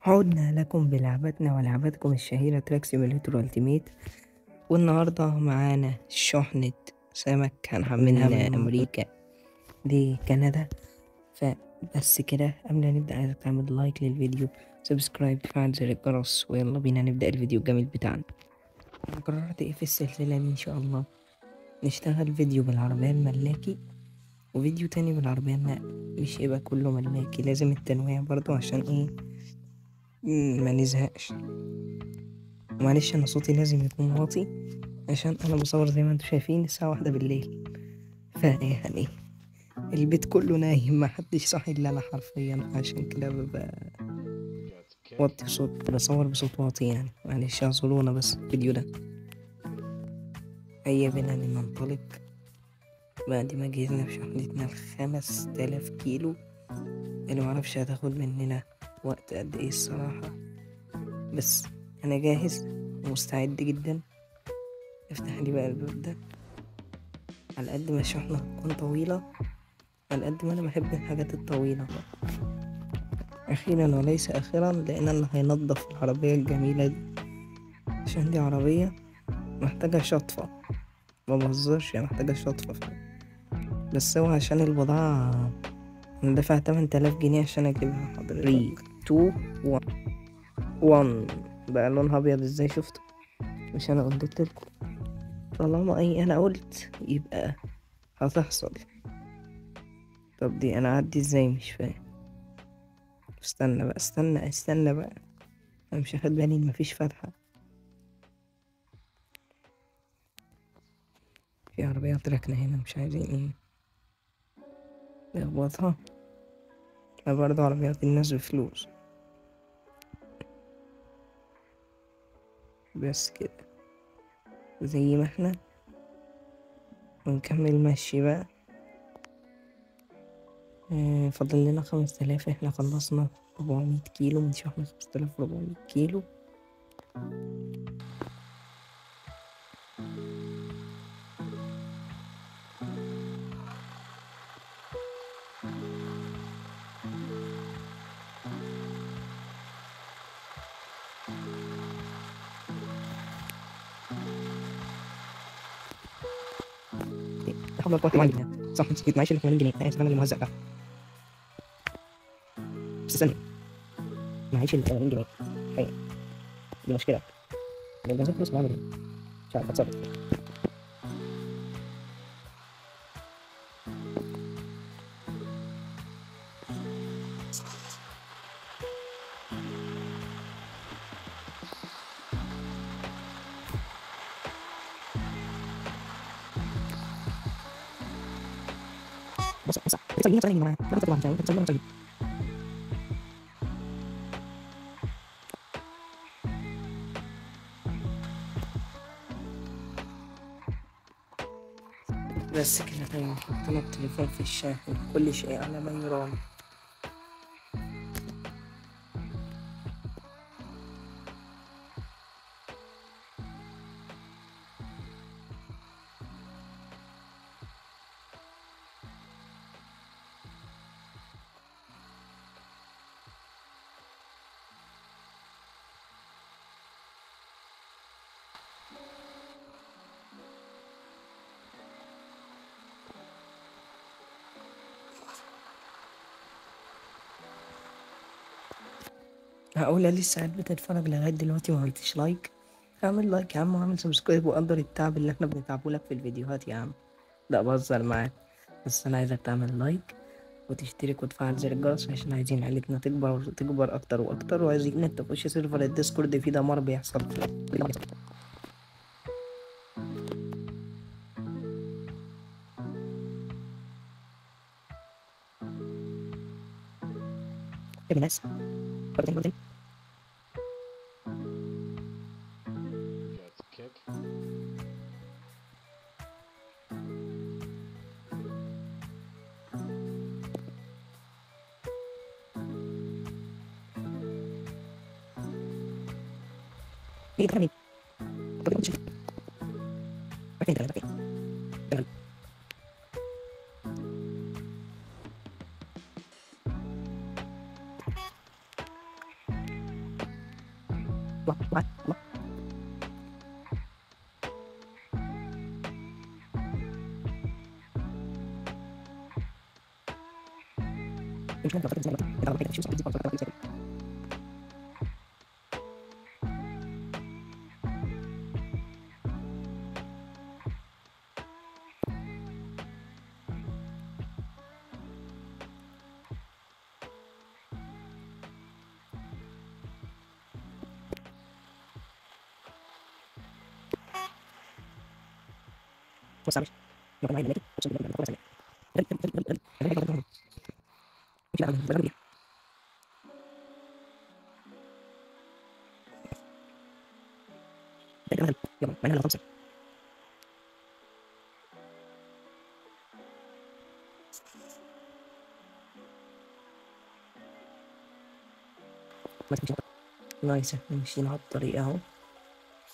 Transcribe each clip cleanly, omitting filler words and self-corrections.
عدنا لكم بلعبتنا ولعبتكم الشهيرة تراك سيميليتور التيميت. والنهاردة معانا شحنة سمك هنحملها من أمريكا لكندا. فبس كده قبل ما نبدأ عايزك تعمل لايك للفيديو، سبسكرايب، تفعل زر الجرس، ويلا بينا نبدأ الفيديو الجميل بتاعنا. أنا قررت في السلسلة دي إن شاء الله نشتغل فيديو بالعربية الملاكي وفيديو تاني بالعربية النقل. مش يبقى كله ملاكي، لازم التنويع برضو عشان ما نزهقش. معلش انا صوتي لازم يكون واطي عشان انا بصور زي ما انتم شايفين الساعة 1 بالليل، فيعني البيت كله نايم، محدش صاحي الا انا حرفيا، عشان كده ببقى وطي صوت، بصور بصوت واطي يعني. معلش اعذرونا بس الفيديو ده. هيا بنا لننطلق بعد ما جهزنا في شحنتنا 5000 كيلو اللي معرفش هتاخد مننا وقت قد ايه الصراحة، بس انا جاهز ومستعد جدا. افتح لي بقى الباب ده. على قد ما الشحنة تكون طويلة، على قد ما أنا بحب الحاجات الطويلة. أخيرا وليس آخرا، لأن اللي هينضف العربية الجميلة دي، عشان دي عربية محتاجة شطفة، ما بهزرش، يعني محتاجة شطفة فعلا. بس هو عشان البضاعة أنا دافع 8000 جنيه عشان أجيبها حضرتك. 3 2 1 بقى لونها أبيض ازاي؟ شفتوا؟ مش أنا قلت لكم طالما أنا قلت يبقى هتحصل. طب دي أنا أعدي ازاي؟ مش فاهم. استنى بقى، استنى بقى، انا مش واخد بالي ان مفيش فتحة. في عربيات راكنة هنا، مش عايزين نخبطها. برضه عربيات الناس بفلوس. بس كده زي ما احنا، ونكمل مشي بقى. فاضل لنا 5000. احنا خلصنا 400 كيلو من شحنة 5400 كيلو. حول ولا قوة إلا بالله. صح، نسيت معيش اللي 80 جنيه. أنا آسف، أنا اللي موزع ده. بس استنى، معيش اللي 80 جنيه حقيقة. دي مشكلة. لو جازت فلوس بعمل ايه؟ مش عارف أتصرف. بص بتصير يا جماعة، لا تطلع مش عارف بتصير. بس كده تمام. حطينا التليفون في الشاحن، كل شيء على ما يرام. هقول لسه قاعد بتتفرج لغاية دلوقتي وما عملتش لايك؟ اعمل لايك يا عم، واعمل سبسكرايب، وقدر التعب اللي احنا بنتعبه لك في الفيديوهات يا عم. لا بهزر معاك، بس انا عايزك تعمل لايك وتشترك وتفعل زر الجرس، عشان عايزين عيلتنا تكبر وتكبر اكتر واكتر، وعايزين انت تخش سيرفر الديسكورد، في دمار بيحصل. يا ناس برضه Gets kick. نايس، احنا ماشيين على الطريق اهو،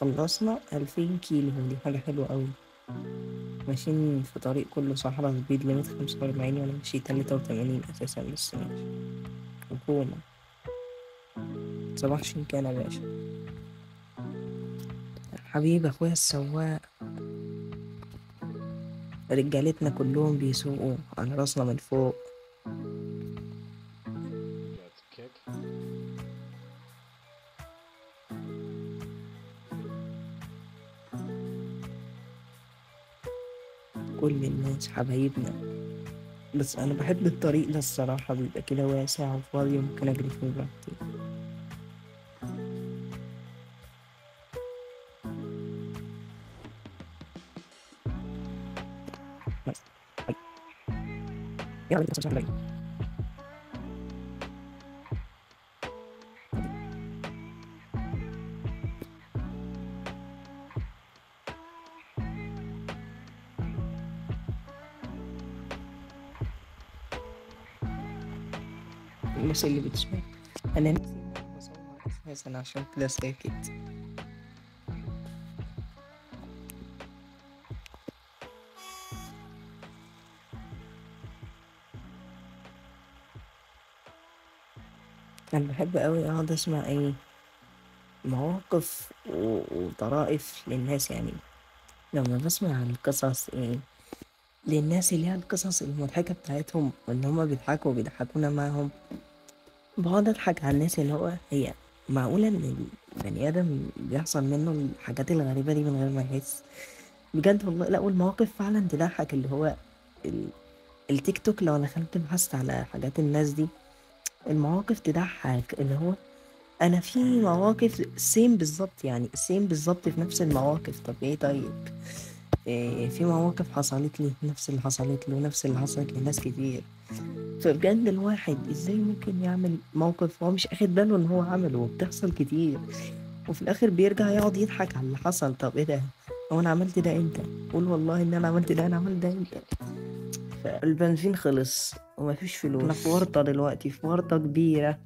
خلصنا 2000 كيلو، دي حاجة حلوة أوي. ماشيين في طريق كله صحراء، سبيد ليميت 45 وأنا ماشي 83 أساسا، بس ماشي. حكومة. صباح شنكان يا باشا. حبيبي أخويا السواق، رجالتنا كلهم بيسوقوا على راسنا من فوق. كل الناس حبايبنا، بس أنا بحب الطريق ده الصراحة، بيبقى كده واسع وفاضي وممكن أجري فيه براحتي. بس يلا بينا نصلي على النبي. الناس اللي بتسمع، أنا نفسي إن أنا بصور أساسا عشان كده ساكت. أنا بحب أوي أقعد أسمع مواقف وطرائف للناس يعني. لما بسمع القصص للناس اللي هي القصص المضحكة بتاعتهم، وإن هما بيضحكوا وبيضحكونا معاهم، بقعد أضحك على الناس اللي هي معقولة إن البني آدم بيحصل منه الحاجات الغريبة دي من غير ما يحس. بجد والله، لأ، والمواقف فعلا تضحك، اللي هو ال- التيك توك لو دخلت بحثت على حاجات الناس دي، المواقف تضحك، اللي هو انا في مواقف سيم بالظبط، يعني سيم بالظبط في نفس المواقف. طب ايه طيب، في مواقف حصلت لي نفس اللي حصلت له، نفس اللي حصلت لناس كتير. فبجد الواحد ازاي ممكن يعمل موقف هو مش اخد باله ان هو عمله، وبتحصل كتير، وفي الاخر بيرجع يقعد يضحك على اللي حصل. طب ايه ده، هو انا عملت ده امتى؟ قول والله ان انا عملت ده، انا عملت ده امتى؟ فالبنزين خلص ومفيش فلوس، احنا في ورطة دلوقتي، في ورطة كبيرة.